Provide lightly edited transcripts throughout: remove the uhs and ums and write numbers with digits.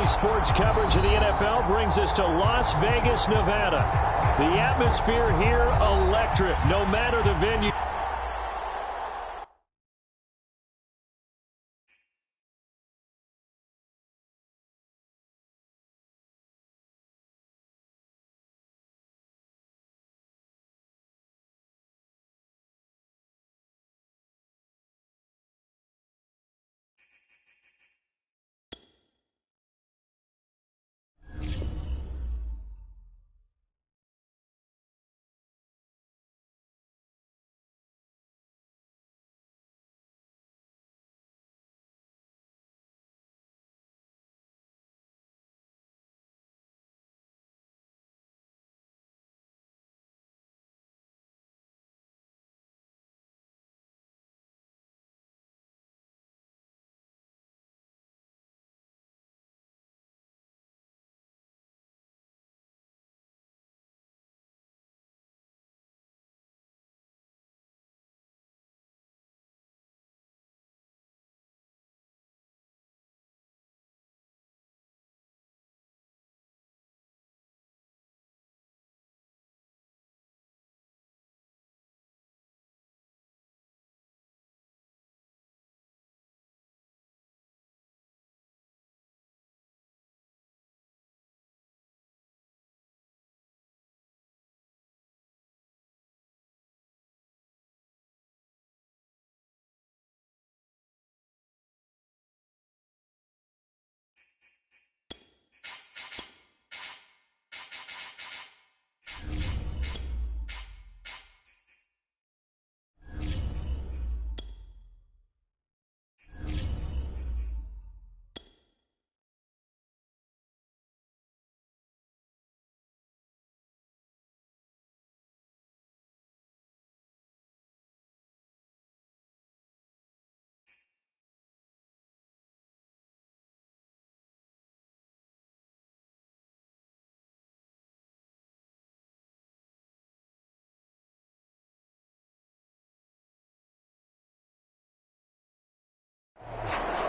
Daily sports coverage of the NFL brings us to Las Vegas, Nevada. The atmosphere here, electric, no matter the venue.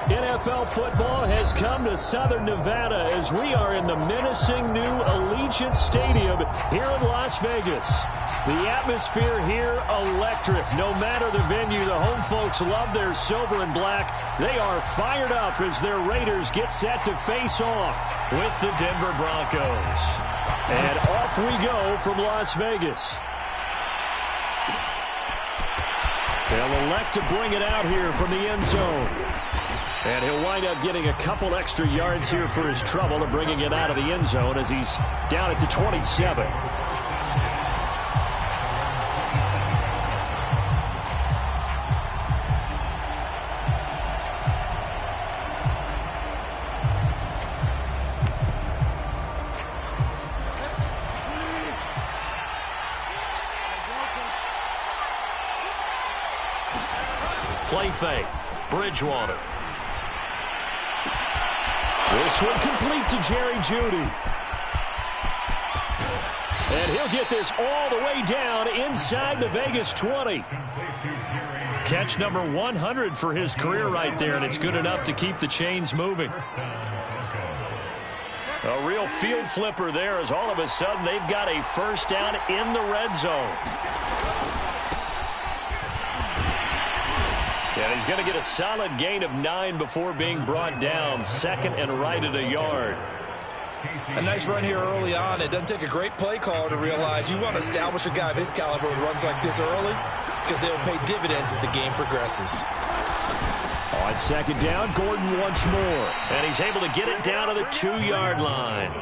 NFL football has come to Southern Nevada as we are in the menacing new Allegiant Stadium here in Las Vegas. The atmosphere here, electric. No matter the venue, the home folks love their silver and black. They are fired up as their Raiders get set to face off with the Denver Broncos. And off we go from Las Vegas. They'll elect to bring it out here from the end zone. And he'll wind up getting a couple extra yards here for his trouble and bringing it out of the end zone as he's down at the 27. Play fake. Bridgewater. This one complete to Jerry Jeudy. And he'll get this all the way down inside the Vegas 20. Catch number 100 for his career right there, and it's good enough to keep the chains moving. A real field flipper there as all of a sudden they've got a first down in the red zone. And he's going to get a solid gain of 9 before being brought down. Second and right at a yard. A nice run here early on. It doesn't take a great play caller to realize you want to establish a guy of his caliber with runs like this early because they'll pay dividends as the game progresses. On second down, Gordon once more. And he's able to get it down to the 2-yard line.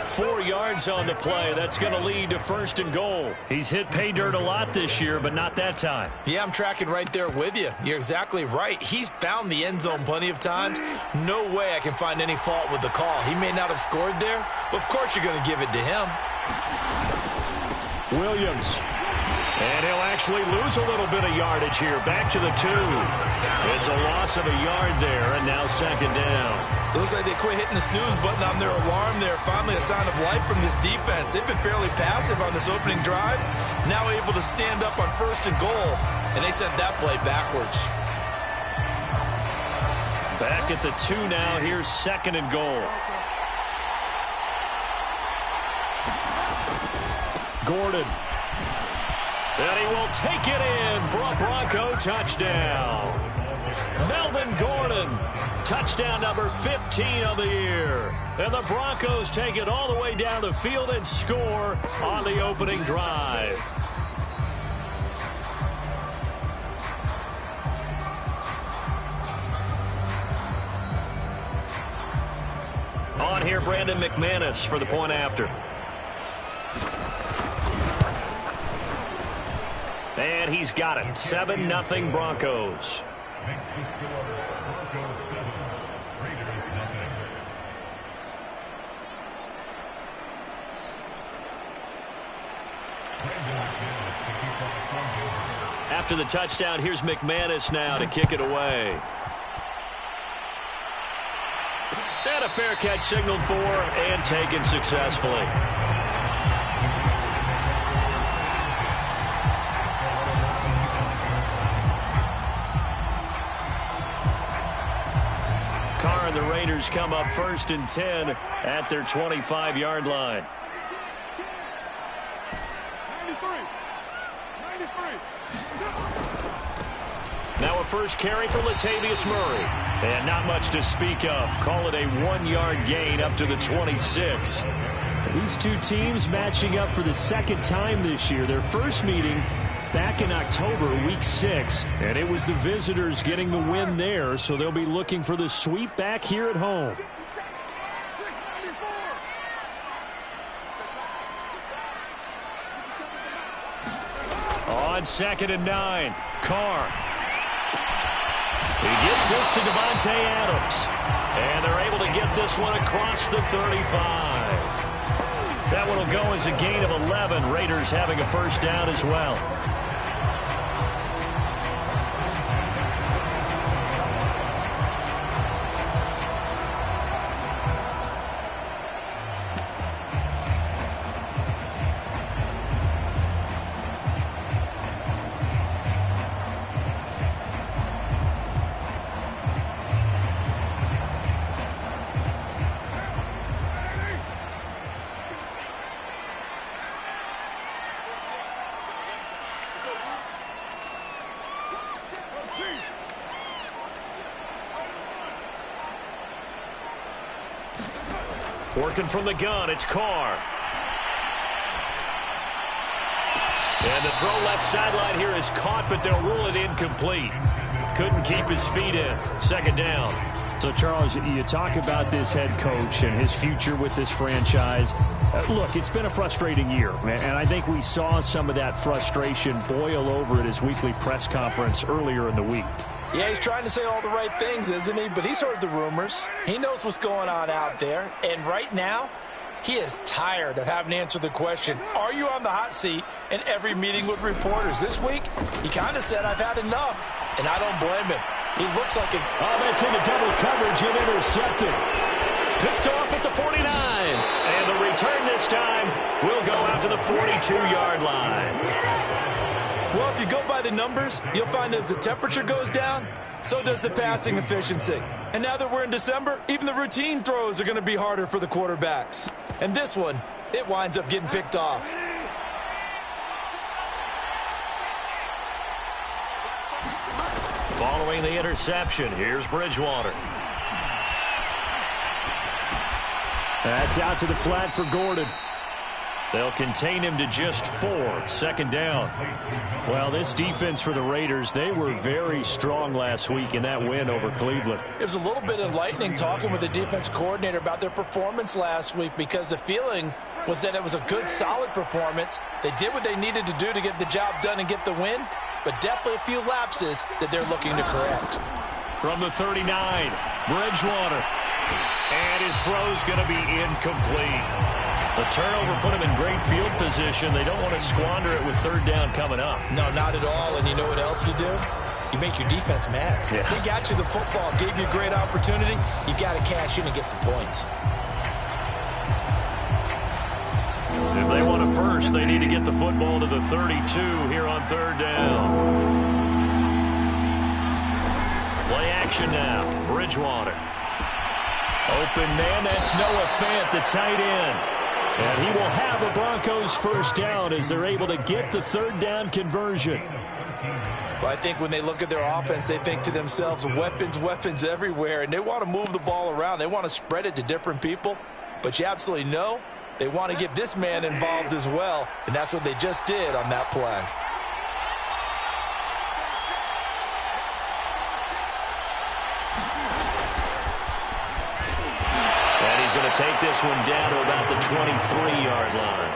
4 yards on the play. That's going to lead to first and goal. He's hit pay dirt a lot this year, but not that time. Yeah, I'm tracking right there with you. You're exactly right. He's found the end zone plenty of times. No way I can find any fault with the call. He may not have scored there, but of course you're going to give it to him. Williams. And he'll actually lose a little bit of yardage here. Back to the 2. It's a loss of a yard there, and now second down. It looks like they quit hitting the snooze button on their alarm there. Finally a sign of life from this defense. They've been fairly passive on this opening drive. Now able to stand up on first and goal, and they sent that play backwards. Back at the 2 now. Here's 2nd and goal. Gordon. And he will take it in for a Bronco touchdown. Melvin Gordon, touchdown number 15 of the year. And the Broncos take it all the way down the field and score on the opening drive. On here, Brandon McManus for the point after. And he's got it. 7-0 Broncos. After the touchdown, here's McManus now to kick it away. And a fair catch signaled for and taken successfully. Carr and the Raiders come up 1st and 10 at their 25-yard line. 93. Now a first carry for Latavius Murray. And not much to speak of. Call it a 1-yard gain up to the 26. These two teams matching up for the 2nd time this year. Their first meeting back in October, week 6. And it was the visitors getting the win there. So they'll be looking for the sweep back here at home. On 2nd and 9, Carr. He gets this to Devontae Adams. And they're able to get this one across the 35. That one will go as a gain of 11. Raiders having a first down as well. Working from the gun, it's Carr. And the throw left sideline here is caught, but they'll rule it incomplete. Couldn't keep his feet in. 2nd down. So, Charles, you talk about this head coach and his future with this franchise. Look, it's been a frustrating year, and I think we saw some of that frustration boil over at his weekly press conference earlier in the week. Yeah, he's trying to say all the right things, isn't he? But he's heard the rumors. He knows what's going on out there. And right now, he is tired of having to answer the question, are you on the hot seat in every meeting with reporters? This week, he kind of said, I've had enough. And I don't blame him. He looks like a... Oh, that's into double coverage and intercepted. Picked off at the 49. And the return this time will go out to the 42-yard line. Well, if you go by the numbers, you'll find as the temperature goes down, so does the passing efficiency. And now that we're in December, even the routine throws are going to be harder for the quarterbacks. And this one, it winds up getting picked off. Following the interception, here's Bridgewater. That's out to the flat for Gordon. They'll contain him to just 4. 2nd down. Well, this defense for the Raiders, they were very strong last week in that win over Cleveland. It was a little bit enlightening talking with the defense coordinator about their performance last week, because the feeling was that it was a good, solid performance. They did what they needed to do to get the job done and get the win, but definitely a few lapses that they're looking to correct. From the 39, Bridgewater. And his throw's going to be incomplete. The turnover put him in great field position. They don't want to squander it with 3rd down coming up. No, not at all. And you know what else you do? You make your defense mad. Yeah. They got you the football, gave you a great opportunity. You've got to cash in and get some points. If they want a first, they need to get the football to the 32 here on 3rd down. Play action now. Bridgewater. Open man, that's Noah Fant, the tight end. And he will have the Broncos first down as they're able to get the third down conversion. Well, I think when they look at their offense, they think to themselves, weapons, weapons everywhere, and they want to move the ball around. They want to spread it to different people, but you absolutely know they want to get this man involved as well, and that's what they just did on that play. Going to take this one down to about the 23-yard line.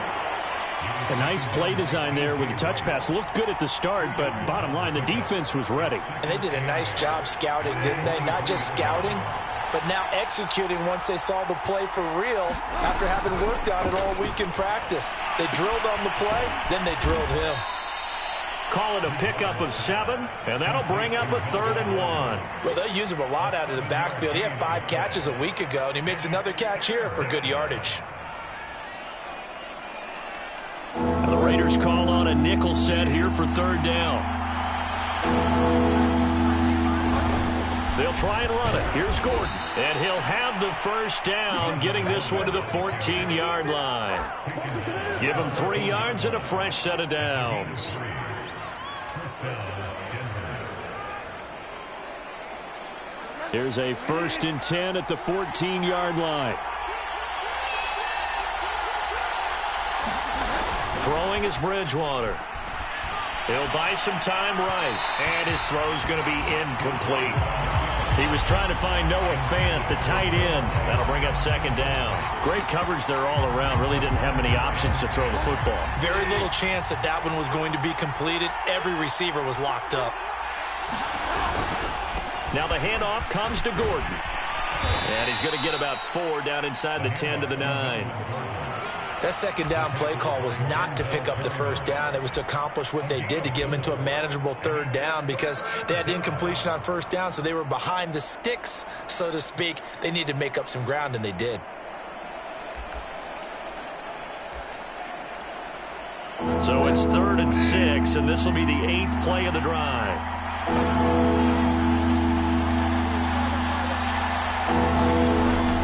A nice play design there with the touch pass. Looked good at the start, but bottom line, the defense was ready. And they did a nice job scouting, didn't they? Not just scouting, but now executing once they saw the play for real after having worked on it all week in practice. They drilled on the play, then they drilled him. Call it a pickup of 7, and that'll bring up a 3rd and 1. Well, they'll use him a lot out of the backfield. He had 5 catches a week ago, and he makes another catch here for good yardage. The Raiders call on a nickel set here for 3rd down. They'll try and run it. Here's Gordon, and he'll have the first down, getting this one to the 14-yard line. Give him 3 yards and a fresh set of downs. Here's a 1st and 10 at the 14-yard line. Throwing is Bridgewater. He'll buy some time right, and his throw's going to be incomplete. He was trying to find Noah Fant, the tight end. That'll bring up 2nd down. Great coverage there all around. Really didn't have many options to throw the football. Very little chance that that one was going to be completed. Every receiver was locked up. Now the handoff comes to Gordon. And he's going to get about 4 down inside the 10 to the 9. That 2nd down play call was not to pick up the 1st down. It was to accomplish what they did, to get them into a manageable 3rd down, because they had incompletion on 1st down, so they were behind the sticks, so to speak. They needed to make up some ground, and they did. So it's 3rd and 6, and this will be the 8th play of the drive.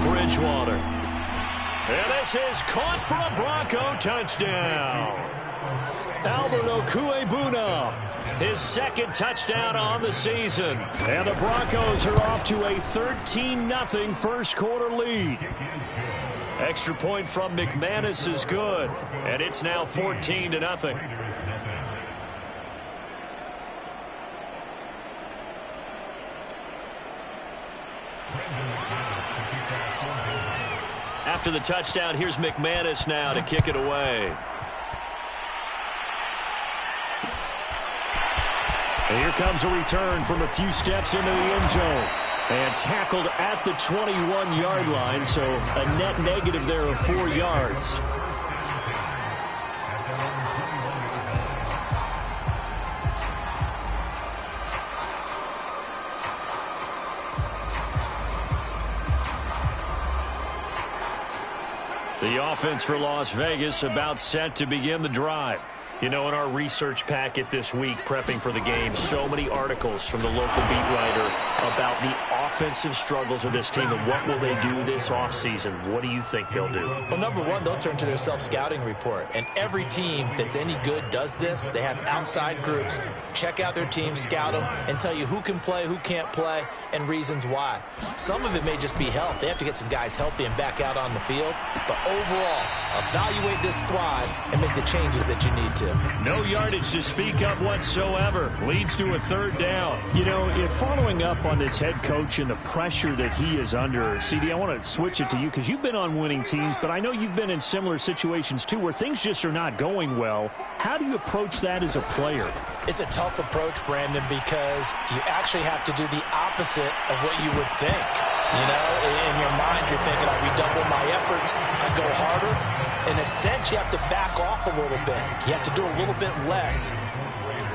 Bridgewater. And this is caught for a Bronco touchdown. Albert Okuebuna, his 2nd touchdown on the season. And the Broncos are off to a 13-0 first quarter lead. Extra point from McManus is good, and it's now 14-0. After the touchdown, here's McManus now to kick it away. And here comes a return from a few steps into the end zone. And tackled at the 21-yard line, so a net negative there of 4 yards. The offense for Las Vegas about set to begin the drive. You know, in our research packet this week, prepping for the game, so many articles from the local beat writer about the offensive struggles of this team and what will they do this offseason. What do you think they'll do? Well, number one, they'll turn to their self-scouting report. And every team that's any good does this. They have outside groups. Check out their team, scout them, and tell you who can play, who can't play, and reasons why. Some of it may just be health. They have to get some guys healthy and back out on the field. But overall, evaluate this squad and make the changes that you need to. No yardage to speak of whatsoever. Leads to a 3rd down. You know, if following up on this head coach and the pressure that he is under, CD, I want to switch it to you because you've been on winning teams, but I know you've been in similar situations too where things just are not going well. How do you approach that as a player? It's a tough approach, Brandon, because you actually have to do the opposite of what you would think. You know, in your mind, you're thinking, I redouble my efforts, I go harder. In a sense, you have to back off a little bit. You have to do a little bit less.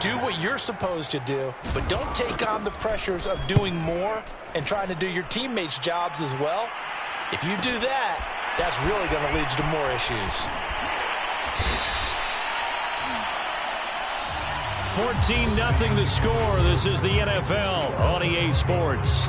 Do what you're supposed to do, but don't take on the pressures of doing more and trying to do your teammates' jobs as well. If you do that, that's really going to lead you to more issues. 14-0 the score. This is the NFL on EA Sports.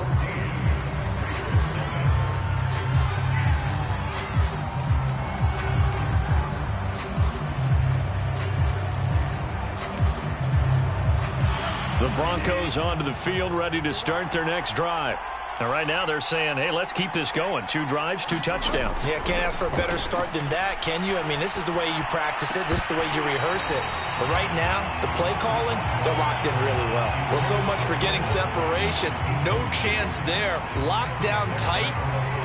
The Broncos onto the field, ready to start their next drive. And right now they're saying, hey, let's keep this going. 2 drives, 2 touchdowns. Yeah, can't ask for a better start than that, can you? I mean, this is the way you practice it. This is the way you rehearse it. But right now, the play calling, they're locked in really well. Well, so much for getting separation. No chance there. Locked down tight,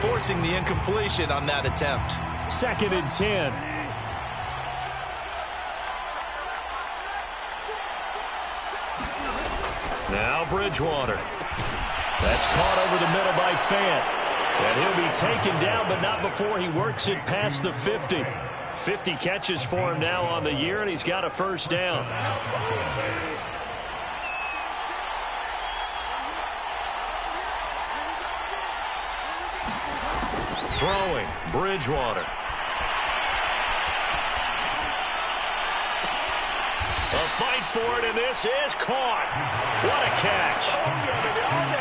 forcing the incompletion on that attempt. 2nd and 10. Now Bridgewater. That's caught over the middle by Fant. And he'll be taken down, but not before he works it past the 50. 50 catches for him now on the year, and he's got a first down. Throwing, Bridgewater. A fight for it, and this is caught. What a catch.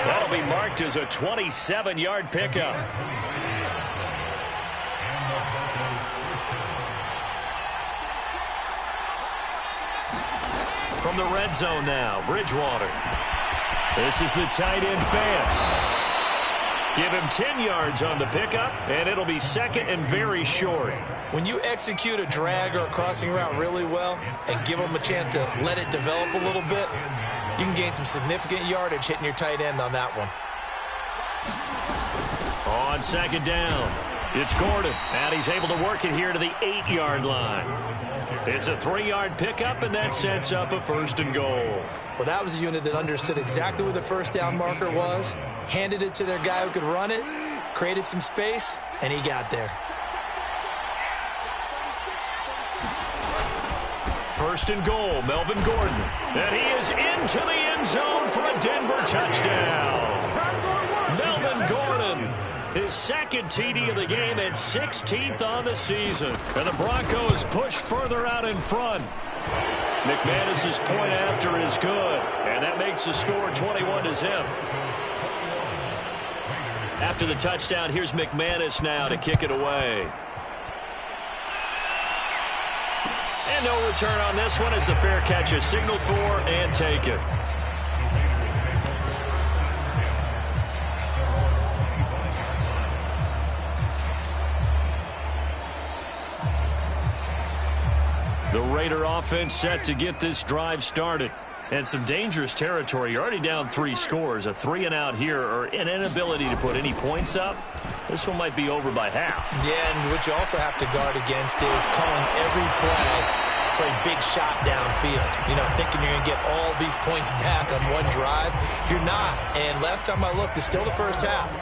That'll be marked as a 27-yard pickup. From the red zone now, Bridgewater. This is the tight end Fant. Give him 10 yards on the pickup, and it'll be 2nd and very short. When you execute a drag or a crossing route really well and give them a chance to let it develop a little bit, you can gain some significant yardage hitting your tight end on that one. On 2nd down, it's Gordon, and he's able to work it here to the 8-yard line. It's a 3-yard pickup, and that sets up a 1st and goal. Well, that was a unit that understood exactly where the first down marker was, handed it to their guy who could run it, created some space, and he got there. 1st and goal, Melvin Gordon. And he is into the end zone for a Denver touchdown. Melvin Gordon, his 2nd TD of the game and 16th on the season. And the Broncos push further out in front. McManus's point after is good, and that makes the score 21-0. After the touchdown, here's McManus now to kick it away. And no return on this one as the fair catch is signaled for and taken. The Raider offense set to get this drive started. And some dangerous territory. You're already down 3 scores. A 3-and-out here, or an inability to put any points up. This one might be over by half. Yeah, and what you also have to guard against is calling every play for a big shot downfield. You know, thinking you're going to get all these points back on one drive. You're not. And last time I looked, it's still the first half.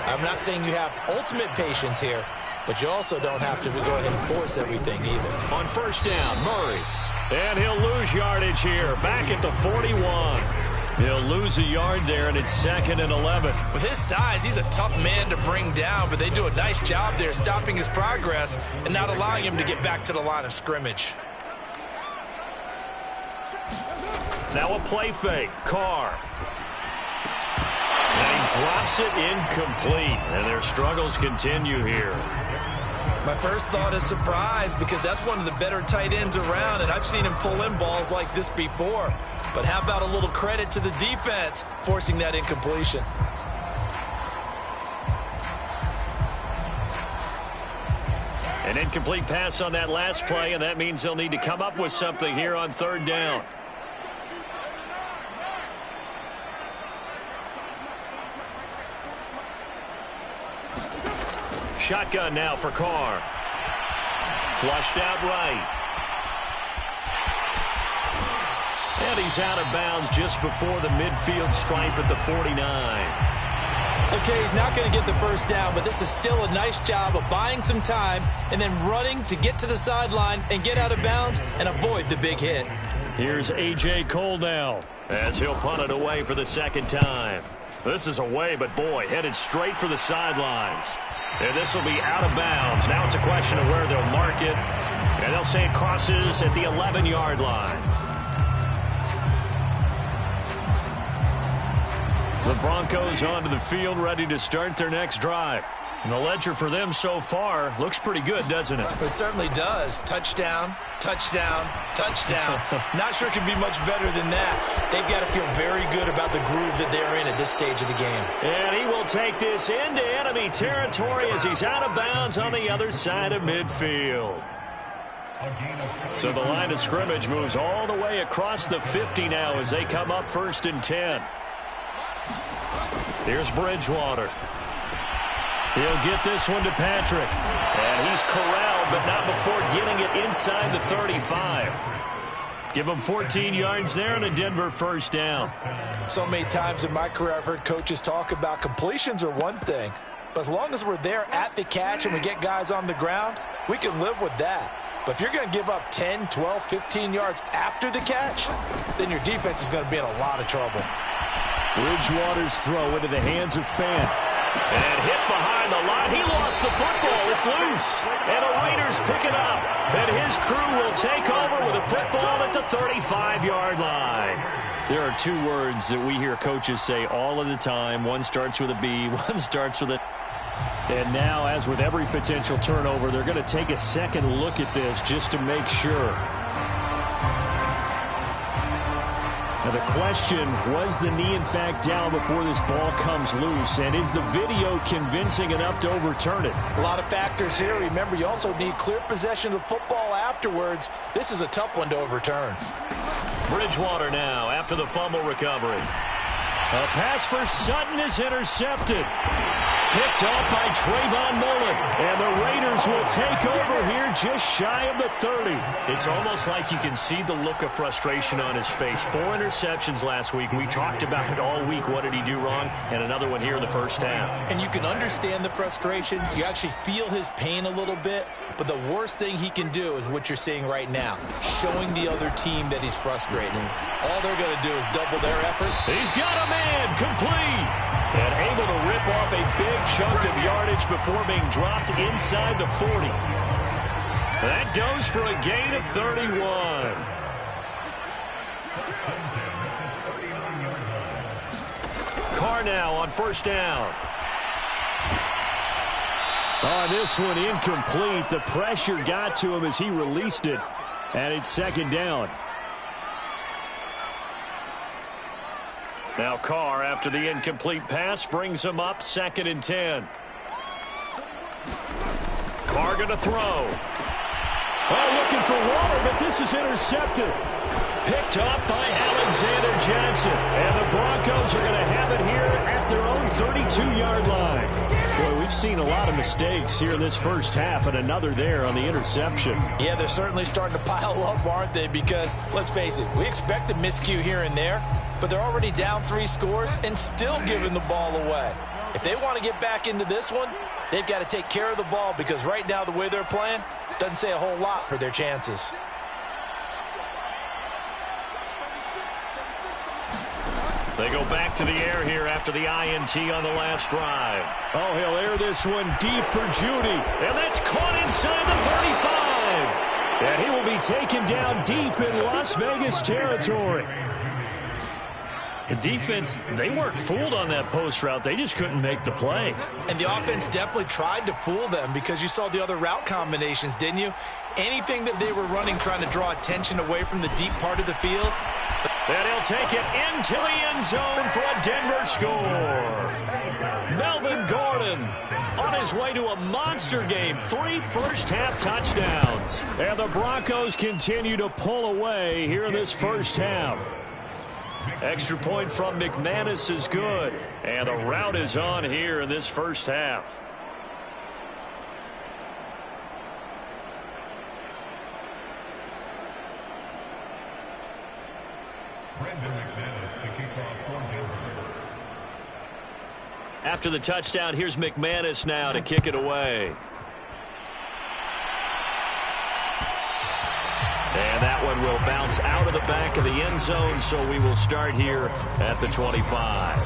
I'm not saying you have ultimate patience here, but you also don't have to go ahead and force everything either. On 1st down, Murray. And he'll lose yardage here, back at the 41. He'll lose a yard there, and it's 2nd and 11. With his size, he's a tough man to bring down, but they do a nice job there stopping his progress and not allowing him to get back to the line of scrimmage. Now a play fake, Carr. And he drops it incomplete, and their struggles continue here. My first thought is surprise because that's one of the better tight ends around, and I've seen him pull in balls like this before. But how about a little credit to the defense forcing that incompletion? An incomplete pass on that last play, and that means they'll need to come up with something here on 3rd down. Shotgun now for Carr. Flushed out right. And he's out of bounds just before the midfield stripe at the 49. Okay, he's not going to get the first down, but this is still a nice job of buying some time and then running to get to the sideline and get out of bounds and avoid the big hit. Here's A.J. Cole now as he'll punt it away for the 2nd time. This is away, but boy, headed straight for the sidelines. And this will be out of bounds. Now it's a question of where they'll mark it. And they'll say it crosses at the 11-yard line. The Broncos onto the field, ready to start their next drive. And the ledger for them so far looks pretty good, doesn't it? It certainly does. Touchdown, touchdown, touchdown. Not sure it can be much better than that. They've got to feel very good about the groove that they're in at this stage of the game. And he will take this into enemy territory as he's out of bounds on the other side of midfield. So the line of scrimmage moves all the way across the 50 now as they come up 1st and 10. Here's Bridgewater. He'll get this one to Patrick. And he's corralled, but not before getting it inside the 35. Give him 14 yards there and a Denver first down. So many times in my career I've heard coaches talk about completions are one thing, but as long as we're there at the catch and we get guys on the ground, we can live with that. But if you're going to give up 10, 12, 15 yards after the catch, then your defense is going to be in a lot of trouble. Bridgewater's throw into the hands of Fant. And hit behind the line. He lost the football. It's loose. And the Raiders pick it up. And his crew will take over with a football at the 35-yard line. There are two words that we hear coaches say all of the time. One starts with a B, one starts with a... And now, as with every potential turnover, they're going to take a second look at this just to make sure. Now the question, was the knee in fact down before this ball comes loose? And is the video convincing enough to overturn it? A lot of factors here. Remember, you also need clear possession of the football afterwards. This is a tough one to overturn. Bridgewater now after the fumble recovery. A pass for Sutton is intercepted. Picked off by Trayvon Mullen. And the Raiders will take over here just shy of the 30. It's almost like you can see the look of frustration on his face. 4 interceptions last week. We talked about it all week. What did he do wrong? And another one here in the first half. And you can understand the frustration. You actually feel his pain a little bit. But the worst thing he can do is what you're seeing right now. Showing the other team that he's frustrated. All they're going to do is double their effort. He's got a man complete. And able to rip off a big chunk of yardage before being dropped inside the 40. That goes for a gain of 31. Carr now on first down. On this one, incomplete. The pressure got to him as he released it. And it's second down. Now Carr, after the incomplete pass, brings him up 2nd and 10. Carr going to throw. Oh, looking for Waller, but this is intercepted. Picked off by Alexander Johnson. And the Broncos are going to have it here at their own 32-yard line. Boy, we've seen a lot of mistakes here in this first half, and another there on the interception. Yeah, they're certainly starting to pile up, aren't they? Because, let's face it, we expect a miscue here and there, but they're already down 3 scores and still giving the ball away. If they want to get back into this one, they've got to take care of the ball because right now the way they're playing doesn't say a whole lot for their chances. They go back to the air here after the INT on the last drive. Oh, he'll air this one deep for Judy. And that's caught inside the 35. And he will be taken down deep in Las Vegas territory. The defense, they weren't fooled on that post route. They just couldn't make the play. And the offense definitely tried to fool them because you saw the other route combinations, didn't you? Anything that they were running trying to draw attention away from the deep part of the field. And he'll take it into the end zone for a Denver score. Melvin Gordon on his way to a monster game. 3 first-half touchdowns. And the Broncos continue to pull away here in this first half. Extra point from McManus is good. And the route is on here in this first half. After the touchdown, here's McManus now to kick it away. And that one will bounce out of the back of the end zone, so we will start here at the 25.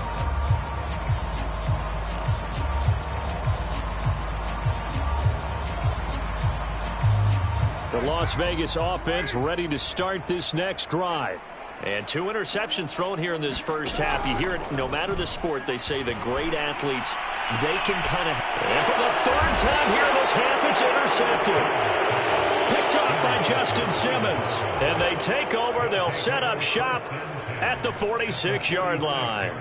The Las Vegas offense ready to start this next drive. And 2 interceptions thrown here in this first half. You hear it no matter the sport. They say the great athletes, they can kind of... And for the 3rd time here in this half, it's intercepted. Picked off by Justin Simmons. And they take over. They'll set up shop at the 46-yard line.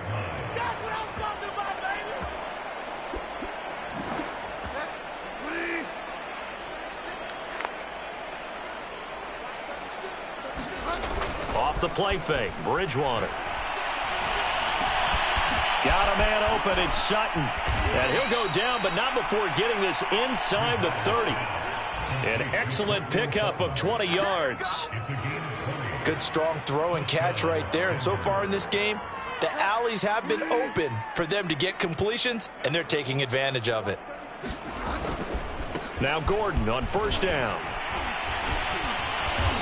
Off the play fake, Bridgewater. Got a man open, it's Sutton. And he'll go down, but not before getting this inside the 30. An excellent pickup of 20 yards. Good strong throw and catch right there. And so far in this game, the alleys have been open for them to get completions, and they're taking advantage of it. Now Gordon on 1st down.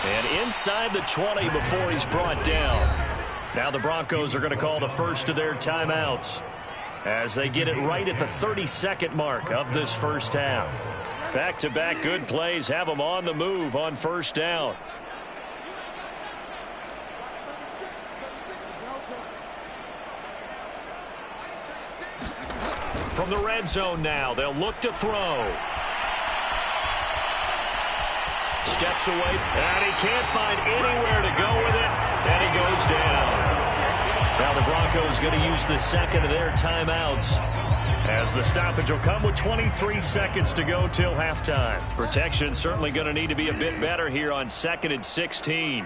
And inside the 20 before he's brought down. Now the Broncos are going to call the first of their timeouts as they get it right at the 32nd mark of this first half. Back-to-back good plays have them on the move on 1st down. From the red zone now, they'll look to throw. Steps away, and he can't find anywhere to go with it, and he goes down. Now the Broncos going to use the second of their timeouts as the stoppage will come with 23 seconds to go till halftime. Protection certainly going to need to be a bit better here on 2nd and 16.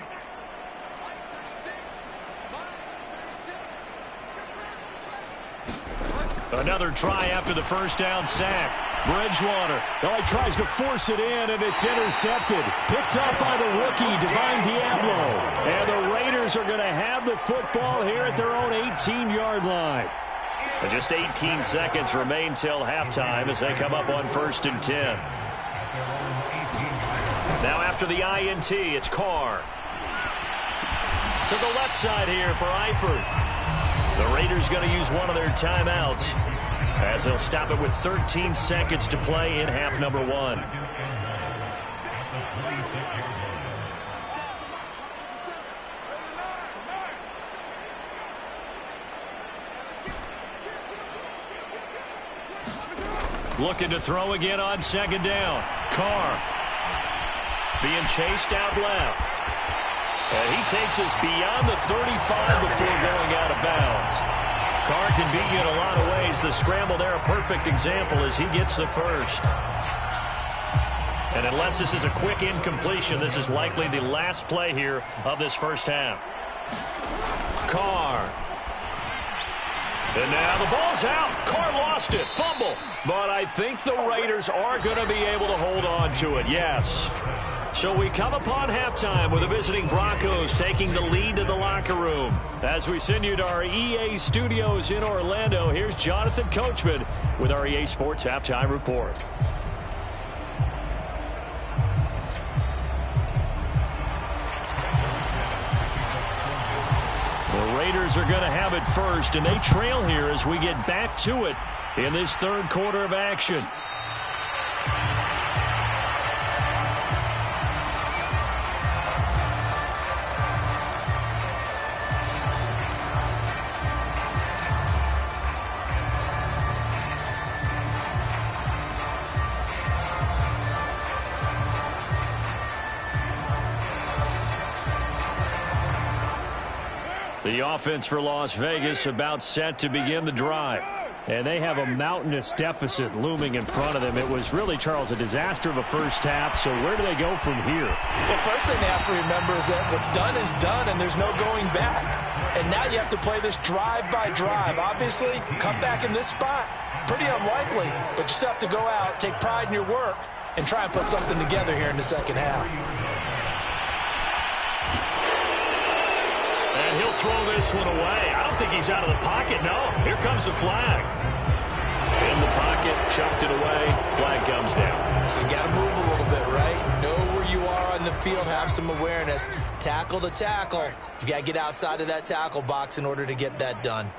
Another try after the 1st down sack. Bridgewater. Oh, he tries to force it in, and it's intercepted. Picked up by the rookie, Divine Diablo. And the Raiders are going to have the football here at their own 18-yard line. And just 18 seconds remain till halftime as they come up on 1st and 10. Now after the INT, it's Carr. To the left side here for Eifert. The Raiders going to use one of their timeouts as they'll stop it with 13 seconds to play in half number 1. Looking to throw again on 2nd down. Carr being chased out left. And he takes us beyond the 35 before going out of bounds. Carr can beat you in a lot of ways. The scramble there, a perfect example as he gets the first. And unless this is a quick incompletion, this is likely the last play here of this first half. Carr. And now the ball's out. Carr lost it. Fumble. But I think the Raiders are going to be able to hold on to it. Yes. So we come upon halftime with the visiting Broncos taking the lead to the locker room. As we send you to our EA studios in Orlando, here's Jonathan Coachman with our EA Sports Halftime Report. The Raiders are going to have it first, and they trail here as we get back to it in this 3rd quarter of action. The offense for Las Vegas about set to begin the drive. And they have a mountainous deficit looming in front of them. It was really, Charles, a disaster of a first half. So where do they go from here? Well, first thing they have to remember is that what's done is done, and there's no going back. And now you have to play this drive by drive. Obviously, come back in this spot, pretty unlikely. But you still have to go out, take pride in your work, and try and put something together here in the second half. And he'll throw this one away. I don't think he's out of the pocket, no. Here comes the flag. In the pocket, chucked it away. Flag comes down. So you got to move a little bit, right? Know where you are on the field, have some awareness. Tackle to tackle. You got to get outside of that tackle box in order to get that done.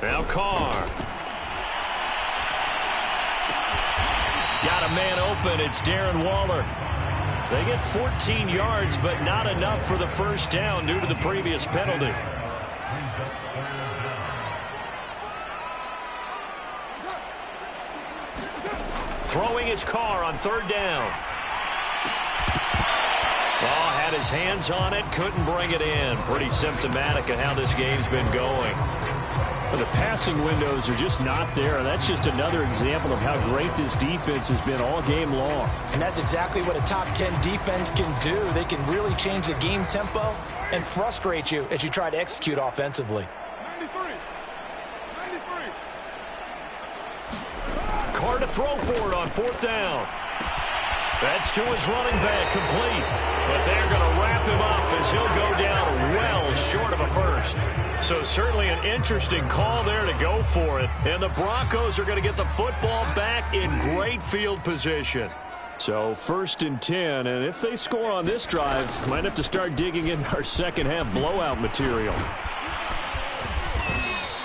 Now Carr. Got a man open. It's Darren Waller. They get 14 yards, but not enough for the first down due to the previous penalty. Throwing his car on third down. Oh, had his hands on it, couldn't bring it in. Pretty symptomatic of how this game's been going. Well, the passing windows are just not there. That's just another example of how great this defense has been all game long. And that's exactly what a top 10 defense can do. They can really change the game tempo and frustrate you as you try to execute offensively. 93. Carr to throw for it on fourth down. That's to his running back, complete. But they're going to wrap him up as he'll go down well short of a first. So certainly an interesting call there to go for it. And the Broncos are going to get the football back in great field position. So 1st and 10, and if they score on this drive, might have to start digging in our second half blowout material.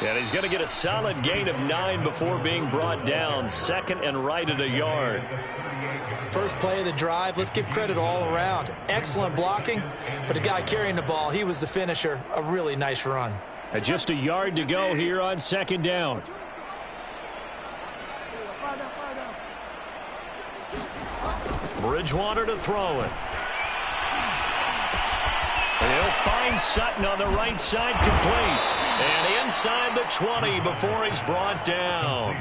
And he's going to get a solid gain of 9 before being brought down. 2nd and right at a yard. First play of the drive, let's give credit all around. Excellent blocking, but the guy carrying the ball, he was the finisher. A really nice run. And just a yard to go here on 2nd down. Bridgewater to throw it. And he'll find Sutton on the right side, complete. And inside the 20 before he's brought down.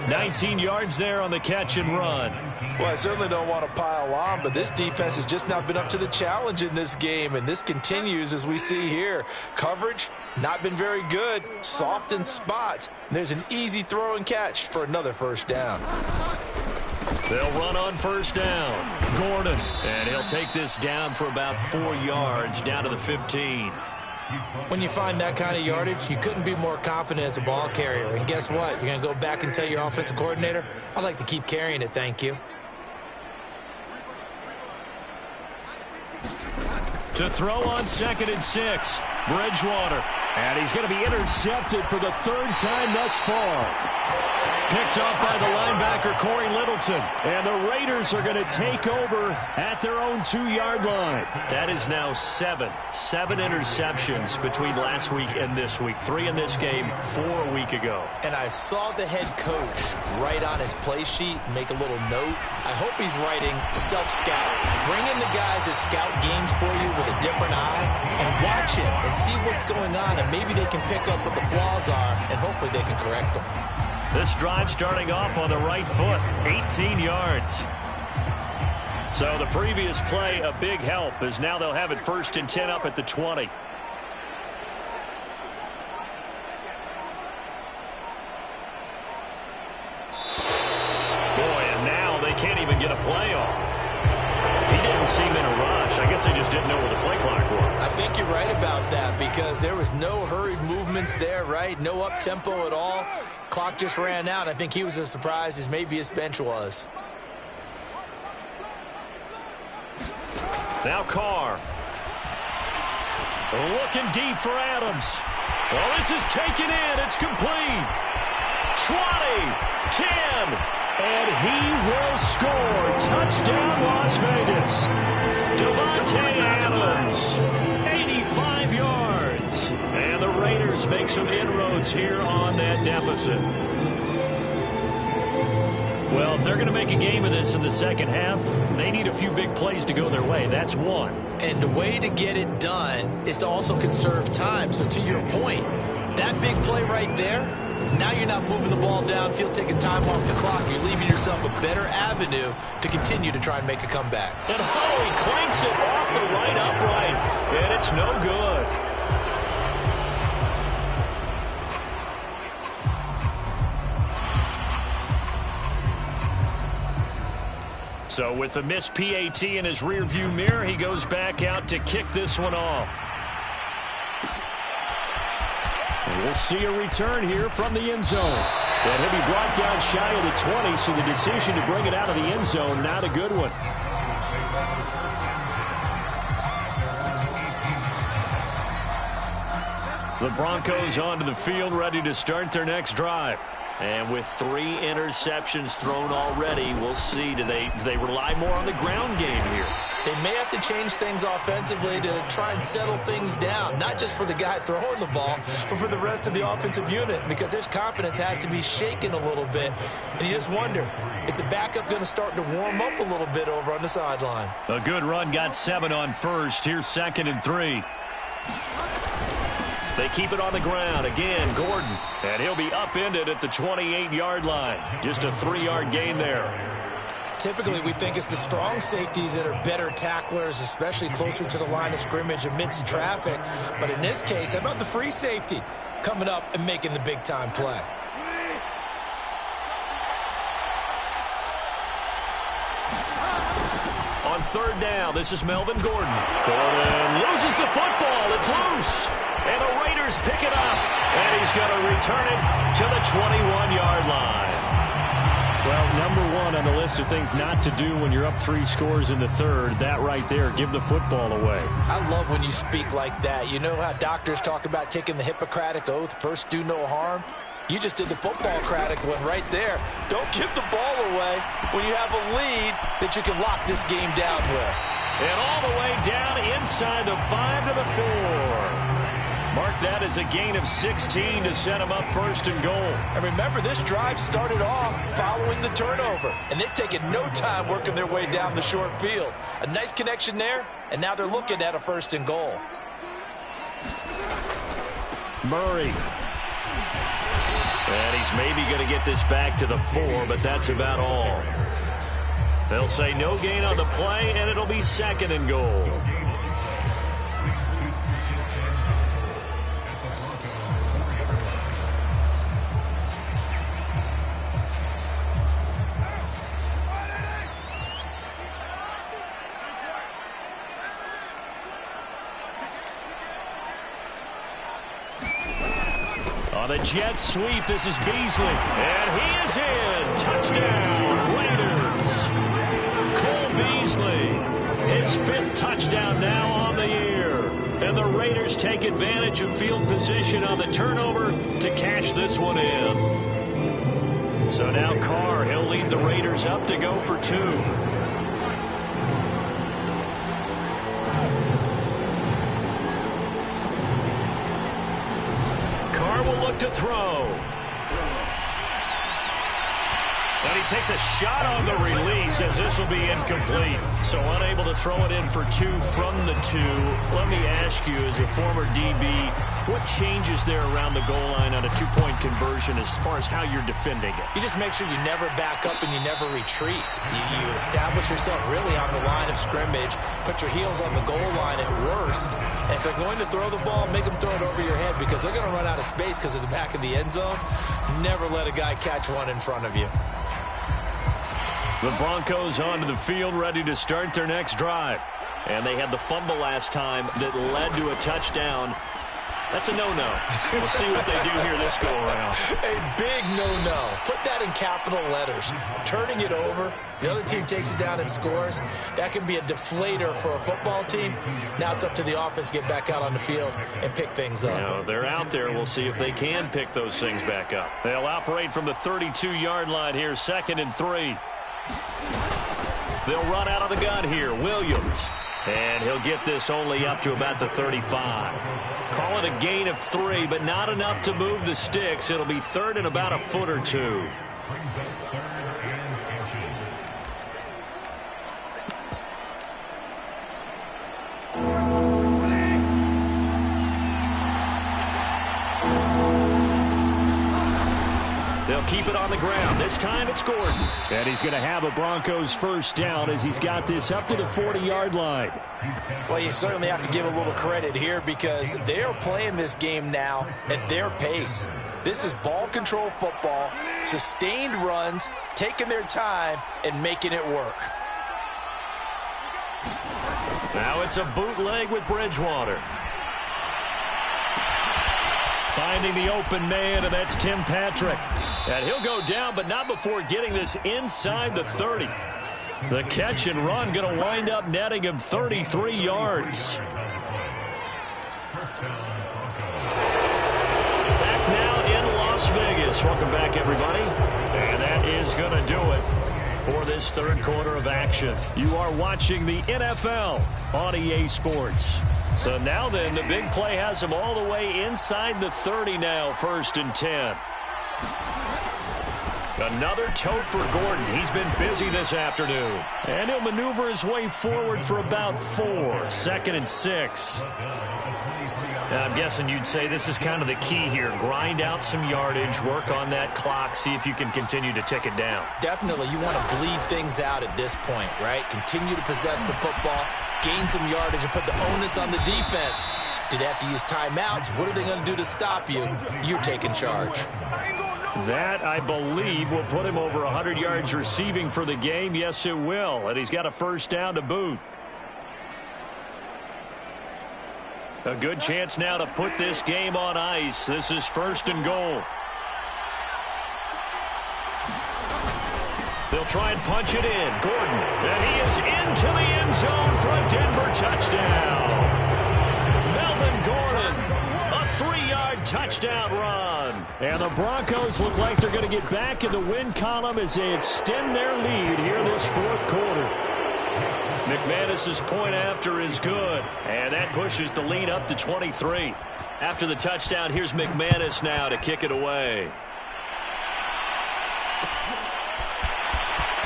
19 yards there on the catch and run. Well, I certainly don't want to pile on, but this defense has just not been up to the challenge in this game, and this continues as we see here. Coverage, not been very good, soft in spots. There's an easy throw and catch for another first down. They'll run on first down. Gordon, and he'll take this down for about 4 yards, down to the 15. When you find that kind of yardage, you couldn't be more confident as a ball carrier. And guess what? You're going to go back and tell your offensive coordinator, I'd like to keep carrying it, thank you. To throw on 2nd and 6, Bridgewater. And he's going to be intercepted for the 3rd time thus far. Picked up by the linebacker, Corey Littleton. And the Raiders are going to take over at their own 2-yard line. That is now 7 interceptions between last week and this week. 3 in this game, 4 a week ago. And I saw the head coach write on his play sheet, make a little note. I hope he's writing self-scout. Bring in the guys that scout games for you with a different eye and watch him and see what's going on, and maybe they can pick up what the flaws are, and hopefully they can correct them. This drive starting off on the right foot, 18 yards. So the previous play, a big help, as now they'll have it 1st and 10 up at the 20. Boy, and now they can't even get a play off. He didn't seem in a rush. I guess they just didn't know where the play clock was. I think you're right about that because there was no hurried movements there, right? No up-tempo at all. Clock just ran out. I think he was as surprised as maybe his bench was. Now Carr. Looking deep for Adams. Well, this is taken in. It's complete. 20, 10, and he will score. Touchdown, Las Vegas. Devontae Adams, 85 yards. And the Raiders make some inroads here on that deficit. Well, if they're going to make a game of this in the second half, they need a few big plays to go their way. That's one. And the way to get it done is to also conserve time. So to your point, that big play right there, now you're not moving the ball downfield, taking time off the clock. You're leaving yourself a better avenue to continue to try and make a comeback. And Howie clanks it off the right upright, and it's no good. So with the missed PAT in his rearview mirror, he goes back out to kick this one off. And we'll see a return here from the end zone. And he'll be brought down shy of the 20, so the decision to bring it out of the end zone, not a good one. The Broncos onto the field, ready to start their next drive. And with 3 interceptions thrown already, we'll see. Do they rely more on the ground game here? They may have to change things offensively to try and settle things down, not just for the guy throwing the ball, but for the rest of the offensive unit, because their confidence has to be shaken a little bit. And you just wonder, is the backup going to start to warm up a little bit over on the sideline? A good run, got 7 on first. Here's 2nd and 3. They keep it on the ground. Again, Gordon. And he'll be upended at the 28-yard line. Just a 3-yard gain there. Typically, we think it's the strong safeties that are better tacklers, especially closer to the line of scrimmage amidst traffic. But in this case, how about the free safety coming up and making the big-time play? On 3rd down, this is Melvin Gordon. Gordon loses the football. It's loose. And the Raiders pick it up. And he's going to return it to the 21-yard line. Well, number 1 on the list of things not to do when you're up 3 scores in the 3rd, that right there, give the football away. I love when you speak like that. You know how doctors talk about taking the Hippocratic Oath, first do no harm? You just did the football-cratic one right there. Don't give the ball away when you have a lead that you can lock this game down with. And all the way down inside the 5 to the 4. Mark that as a gain of 16 to set him up 1st and goal. And remember, this drive started off following the turnover, and they've taken no time working their way down the short field. A nice connection there, and now they're looking at a 1st and goal. Murray. And he's maybe going to get this back to the 4, but that's about all. They'll say no gain on the play, and it'll be 2nd and goal. On a jet sweep, this is Beasley. And he is in. Touchdown, Raiders. Cole Beasley, his 5th touchdown now on the year. And the Raiders take advantage of field position on the turnover to cash this one in. So now Carr, he'll lead the Raiders up to go for 2. To throw. And he takes a shot on the release as this will be incomplete. So unable to throw it in for 2 from the 2. Let me ask you, as a former DB, what changes there around the goal line on a 2-point conversion as far as how you're defending it? You just make sure you never back up and you never retreat. You establish yourself really on the line of scrimmage, put your heels on the goal line at worst, and if they're going to throw the ball, make them throw it over your head because they're going to run out of space because of the back of the end zone. Never let a guy catch one in front of you. The Broncos onto the field, ready to start their next drive. And they had the fumble last time that led to a touchdown. That's a no-no. We'll see what they do here this go-around. A big no-no. Put that in capital letters. Turning it over, the other team takes it down and scores. That can be a deflator for a football team. Now it's up to the offense to get back out on the field and pick things up. Now, they're out there. We'll see if they can pick those things back up. They'll operate from the 32-yard line here, 2nd and 3. They'll run out of the gun here. Williams. And he'll get this only up to about the 35. Call it a gain of 3, but not enough to move the sticks. It'll be 3rd and about a foot or 2. They'll keep it on the ground. This time it's Gordon. And he's going to have a Broncos 1st down as he's got this up to the 40-yard line. Well, you certainly have to give a little credit here because they are playing this game now at their pace. This is ball control football, sustained runs, taking their time, and making it work. Now it's a bootleg with Bridgewater. Finding the open man, and that's Tim Patrick. And he'll go down, but not before getting this inside the 30. The catch and run going to wind up netting him 33 yards. Back now in Las Vegas, Welcome back, everybody. And that is going to do it for this third quarter of action. You are watching the NFL on EA Sports. So now then, the big play has him all the way inside the 30 now, 1st and 10. Another tote for Gordon. He's been busy this afternoon. And he'll maneuver his way forward for about 4. 2nd and 6. Now, I'm guessing you'd say this is kind of the key here. Grind out some yardage, work on that clock, see if you can continue to tick it down. Definitely, you want to bleed things out at this point, right? Continue to possess the football, gain some yardage, and put the onus on the defense. Did they have to use timeouts? What are they going to do to stop you? You're taking charge. That, I believe, will put him over 100 yards receiving for the game. Yes, it will. And he's got a 1st down to boot. A good chance now to put this game on ice. This is 1st and goal. They'll try and punch it in. Gordon, and he is into the end zone for a Denver touchdown. Melvin Gordon, a 3-yard touchdown run. And the Broncos look like they're going to get back in the win column as they extend their lead here this 4th quarter. McManus's point after is good, and that pushes the lead up to 23. After the touchdown, here's McManus now to kick it away.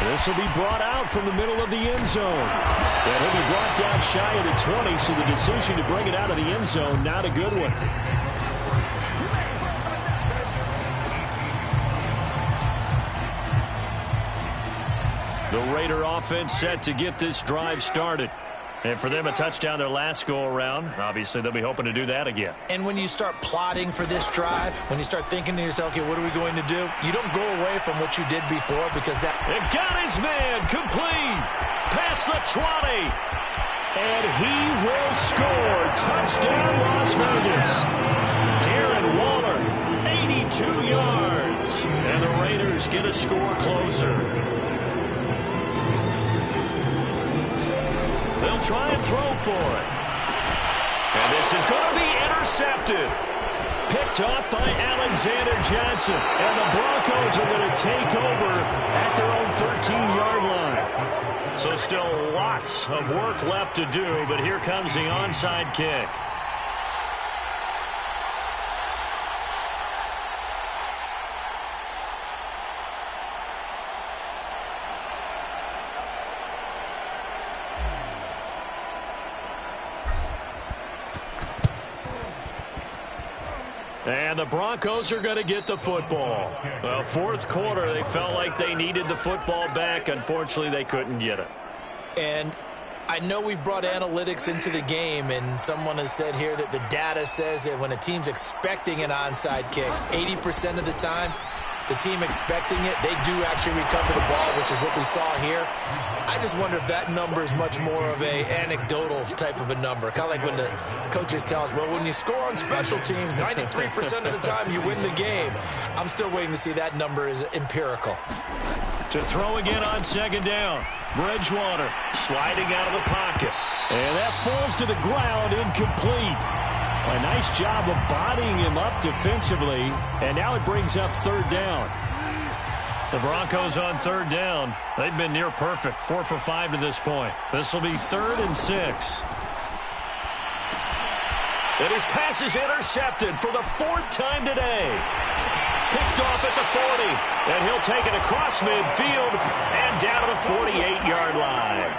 This will be brought out from the middle of the end zone. And he'll be brought down shy of the 20, so the decision to bring it out of the end zone, not a good one. The Raider offense set to get this drive started. And for them, a touchdown their last go-around. Obviously, they'll be hoping to do that again. And when you start plotting for this drive, when you start thinking to yourself, okay, what are we going to do? You don't go away from what you did before because that... It got his man complete. Past the 20. And he will score. Touchdown, Las Vegas. Darren Waller, 82 yards. And the Raiders get a score closer. They'll try and throw for it. And this is going to be intercepted. Picked off by Alexander Johnson. And the Broncos are going to take over at their own 13-yard line. So still lots of work left to do, but here comes the onside kick. And the Broncos are going to get the football. Well, 4th quarter, they felt like they needed the football back. Unfortunately, they couldn't get it. And I know we've brought analytics into the game, and someone has said here that the data says that when a team's expecting an onside kick, 80% of the time, the team expecting it, they do actually recover the ball, which is what we saw here. I just wonder if that number is much more of a anecdotal type of a number. Kind of like when the coaches tell us, well, when you score on special teams, 93% of the time you win the game. I'm still waiting to see that number is empirical. To throw again on 2nd down. Bridgewater sliding out of the pocket. And that falls to the ground, incomplete. A nice job of bodying him up defensively. And now it brings up 3rd down. The Broncos on 3rd down. They've been near perfect. 4 for 5 to this point. This will be 3rd and 6. And his pass is intercepted for the 4th time today. Picked off at the 40. And he'll take it across midfield and down to the 48-yard line.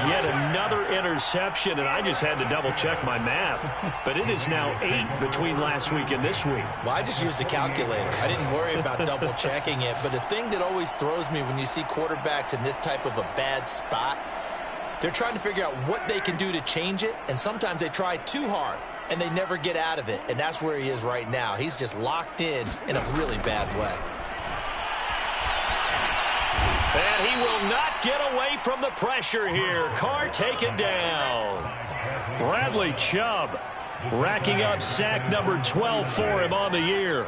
Yet another interception, and I just had to double-check my math. But it is now 8 between last week and this week. Well, I just used a calculator. I didn't worry about double-checking it. But the thing that always throws me when you see quarterbacks in this type of a bad spot, they're trying to figure out what they can do to change it, and sometimes they try too hard, and they never get out of it. And that's where he is right now. He's just locked in a really bad way. And he will not get away from the pressure here. Carr taken down. Bradley Chubb racking up sack number 12 for him on the year.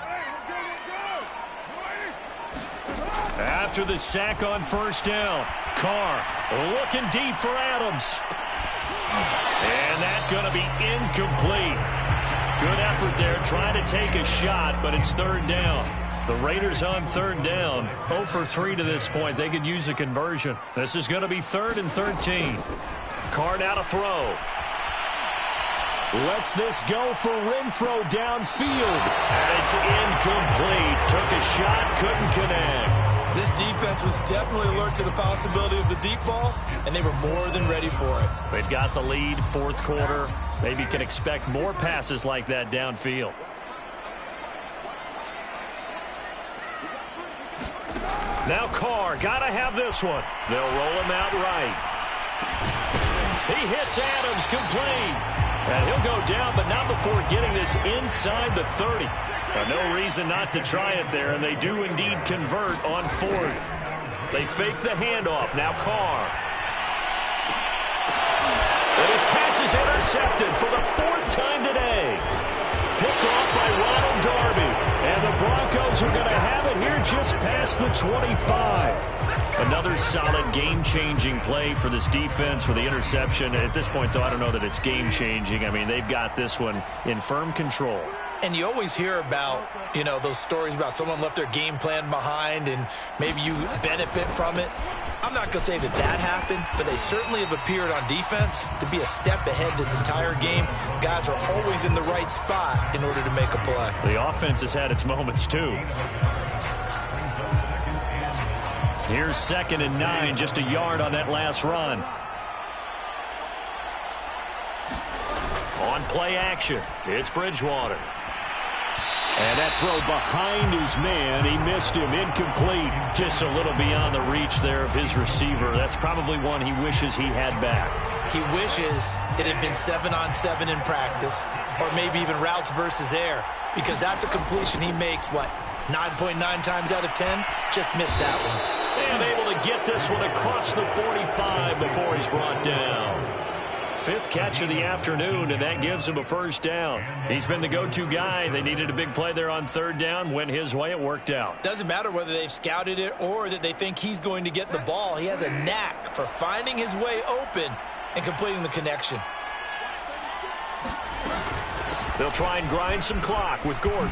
After the sack on 1st down, Carr looking deep for Adams. And that's going to be incomplete. Good effort there trying to take a shot, but it's 3rd down. The Raiders on third down. 0 for 3 to this point. They could use a conversion. This is going to be 3rd and 13. Carr now to throw. Lets this go for Renfro downfield. And it's incomplete. Took a shot, couldn't connect. This defense was definitely alert to the possibility of the deep ball, and they were more than ready for it. They've got the lead, 4th quarter. Maybe can expect more passes like that downfield. Now Carr, gotta have this one. They'll roll him out right. He hits Adams, complete. And he'll go down, but not before getting this inside the 30. No reason not to try it there, and they do indeed convert on 4th. They fake the handoff. Now Carr. And his pass is intercepted for the 4th time today. Picked off by Ronald Darby. And the Broncos are going to have it here just past the 25. Another solid game-changing play for this defense for the interception. At this point, though, I don't know that it's game-changing. I mean, they've got this one in firm control. And you always hear about, you know, those stories about someone left their game plan behind and maybe you benefit from it. I'm not going to say that that happened, but they certainly have appeared on defense to be a step ahead this entire game. Guys are always in the right spot in order to make a play. The offense has had its moments, too. Here's 2nd and 9, just a yard on that last run. On play action, it's Bridgewater. And that throw behind his man, he missed him, incomplete. Just a little beyond the reach there of his receiver. That's probably one he wishes he had back. He wishes it had been 7-on-7 in practice, or maybe even routes versus air, because that's a completion he makes, 9.9 times out of 10? Just missed that one. And able to get this one across the 45 before he's brought down. 5th catch of the afternoon, and that gives him a 1st down. He's been the go-to guy. They needed a big play there on 3rd down. Went his way. It worked out. Doesn't matter whether they've scouted it or that they think he's going to get the ball. He has a knack for finding his way open and completing the connection. They'll try and grind some clock with Gordon.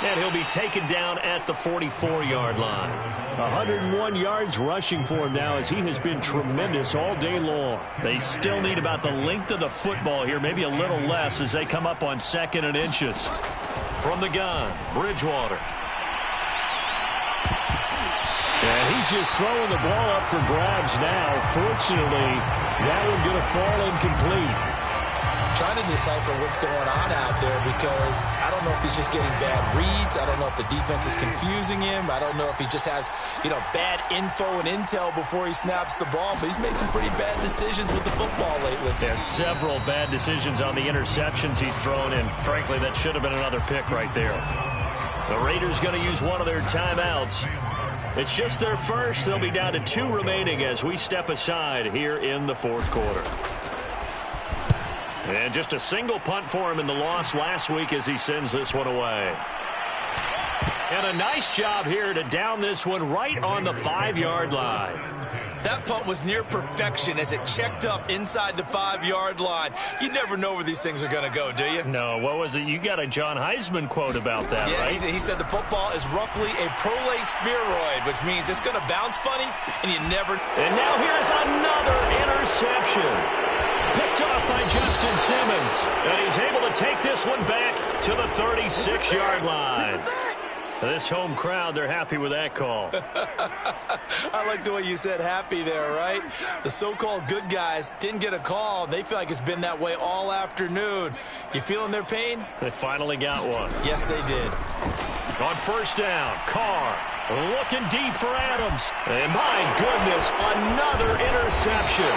And he'll be taken down at the 44-yard line. 101 yards rushing for him now as he has been tremendous all day long. They still need about the length of the football here, maybe a little less as they come up on 2nd and inches. From the gun, Bridgewater. And he's just throwing the ball up for grabs now. Fortunately, that one going to fall incomplete. Trying to decipher what's going on out there because I don't know if he's just getting bad reads. I don't know if the defense is confusing him. I don't know if he just has, bad info and intel before he snaps the ball. But he's made some pretty bad decisions with the football lately. There's several bad decisions on the interceptions he's thrown, and frankly, that should have been another pick right there. The Raiders going to use one of their timeouts. It's just their first. They'll be down to 2 remaining as we step aside here in the 4th quarter. And just a single punt for him in the loss last week as he sends this one away. And a nice job here to down this one right on the 5-yard line. That punt was near perfection as it checked up inside the 5-yard line. You never know where these things are going to go, do you? No, what was it? You got a John Heisman quote about that, yeah, right? He said the football is roughly a prolate spheroid, which means it's going to bounce funny, and you never... And now here's another interception. Picked off by Justin Simmons. And he's able to take this one back to the 36-yard line. This home crowd, they're happy with that call. I like the way you said happy there, right? The so-called good guys didn't get a call. They feel like it's been that way all afternoon. You feeling their pain? They finally got one. Yes, they did. On 1st down, Carr looking deep for Adams. And my goodness, another interception.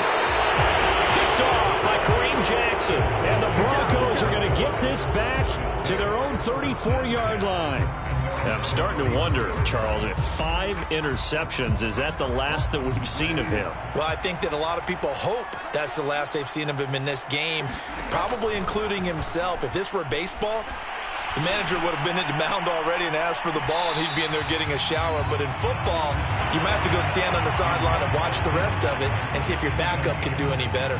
Picked off by Kareem Jackson. And the Broncos are going to get this back to their own 34-yard line. I'm starting to wonder, Charles, if 5 interceptions, is that the last that we've seen of him? Well, I think that a lot of people hope that's the last they've seen of him in this game, probably including himself. If this were baseball, the manager would have been at the mound already and asked for the ball, and he'd be in there getting a shower. But in football, you might have to go stand on the sideline and watch the rest of it and see if your backup can do any better.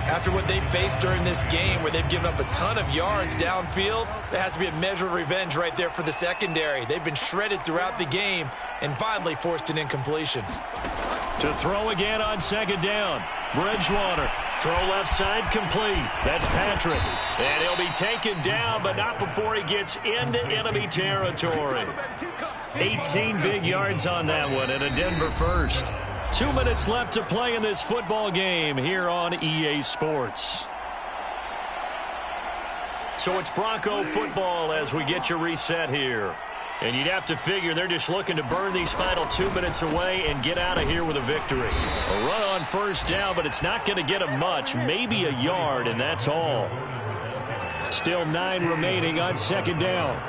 After what they've faced during this game, where they've given up a ton of yards downfield, there has to be a measure of revenge right there for the secondary. They've been shredded throughout the game and finally forced an incompletion. To throw again on second down. Bridgewater. Throw left side complete. That's Patrick. And he'll be taken down, but not before he gets into enemy territory. 18 big yards on that one, and a Denver first. 2 minutes left to play in this football game here on EA Sports. So it's Bronco football as we get you reset here. And you'd have to figure they're just looking to burn these final 2 minutes away and get out of here with a victory. A run on first down, but it's not going to get them much. Maybe a yard, and that's all. Still 9 remaining on second down.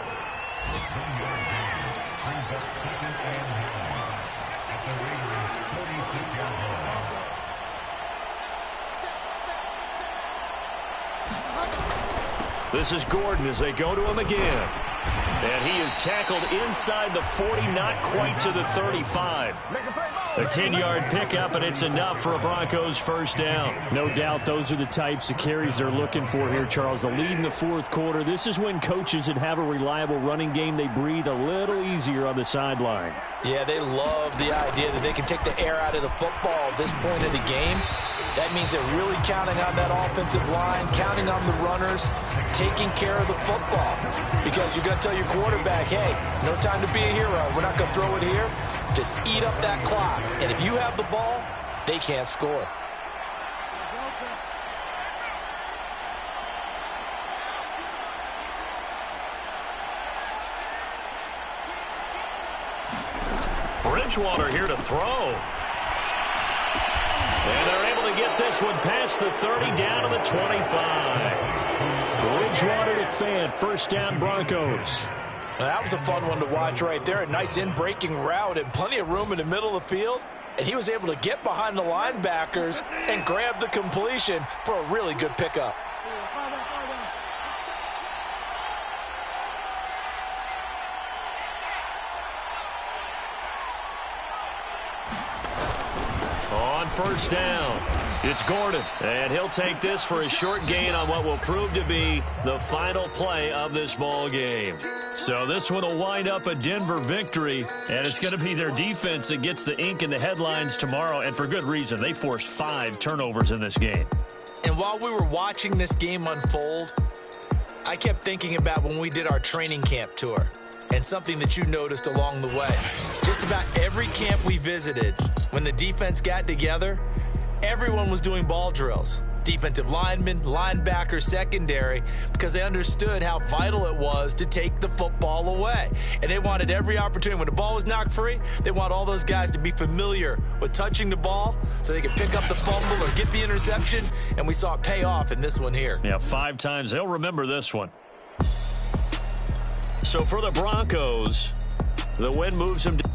This is Gordon as they go to him again. And he is tackled inside the 40, not quite to the 35. A 10-yard pickup, and it's enough for a Broncos first down. No doubt those are the types of carries they're looking for here, Charles. The lead in the fourth quarter. This is when coaches that have a reliable running game, they breathe a little easier on the sideline. Yeah, they love the idea that they can take the air out of the football at this point in the game. That means they're really counting on that offensive line, counting on the runners, taking care of the football. Because you're going to tell your quarterback, hey, no time to be a hero. We're not going to throw it here. Just eat up that clock. And if you have the ball, they can't score. Bridgewater here to throw. And they're able to get this one past the 30, down to the 25. Bridgewater to Fant, first down Broncos. Now, that was a fun one to watch right there. A nice in-breaking route and plenty of room in the middle of the field. And he was able to get behind the linebackers and grab the completion for a really good pickup. On first down, it's Gordon, and he'll take this for a short gain on what will prove to be the final play of this ball game. So this one will wind up a Denver victory, and it's going to be their defense that gets the ink in the headlines tomorrow, and for good reason. They forced 5 turnovers in this game. And while we were watching this game unfold, I kept thinking about when we did our training camp tour and something that you noticed along the way. Just about every camp we visited, when the defense got together, everyone was doing ball drills. Defensive linemen, linebackers, secondary, because they understood how vital it was to take the football away. And they wanted every opportunity. When the ball was knocked free, they want all those guys to be familiar with touching the ball so they could pick up the fumble or get the interception, and we saw it pay off in this one here. Yeah, 5 times. They'll remember this one. So for the Broncos, the win moves them to